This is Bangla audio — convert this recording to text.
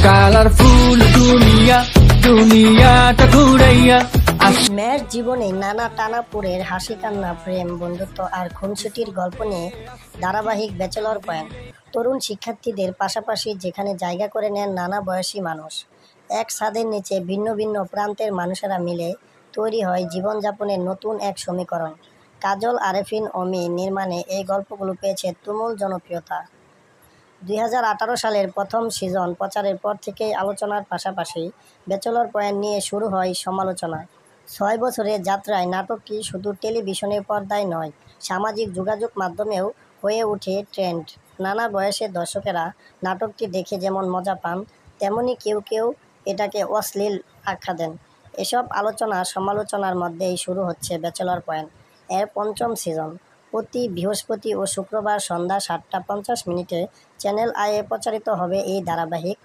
কালারফুল দুনিয়া দুনিয়াটা ঘুরাইয়া মেয়ের জীবনে নানা টানাপোড়ের হাসি কান্না প্রেম বন্ধুত্ব আর খুনসুটির গল্প নিয়ে ধারাবাহিক ব্যাচেলর পয়েন্ট তরুণ শিক্ষার্থীদের পাশাপাশি যেখানে জায়গা করে নেন নানা বয়সী মানুষ। এক ছাদের নিচে ভিন্ন ভিন্ন প্রান্তের মানুষেরা মিলে তৈরি হয় জীবনযাপনের নতুন এক সমীকরণ। কাজল, আরেফিন, অমি নির্মাণে এই গল্পগুলো পেয়েছে তুমুল জনপ্রিয়তা। 2018 সালের প্রথম সিজন প্রচারের পর থেকেই আলোচনার পাশাপাশি ব্যাচেলর পয়েন্ট নিয়ে শুরু হয় সমালোচনা। 6 বছরের যাত্রায় নাটকটি শুধু টেলিভিশনের পর্দায় নয়, সামাজিক যোগাযোগ মাধ্যমেও হয়ে ওঠে ট্রেন্ড। নানা বয়সের দর্শকেরা নাটকটি দেখে যেমন মজা পান, তেমনি কেউ কেউ এটাকে অশ্লীল আখ্যা দেন। এসব আলোচনা সমালোচনার মধ্যেই শুরু হচ্ছে ব্যাচেলর পয়েন্ট এর পঞ্চম সিজন। প্রতি বৃহস্পতি ও শুক্রবার সন্ধ্যা 7টা 50 মিনিটে চ্যানেল আইয়ে প্রচারিত হবে এই ধারাবাহিক।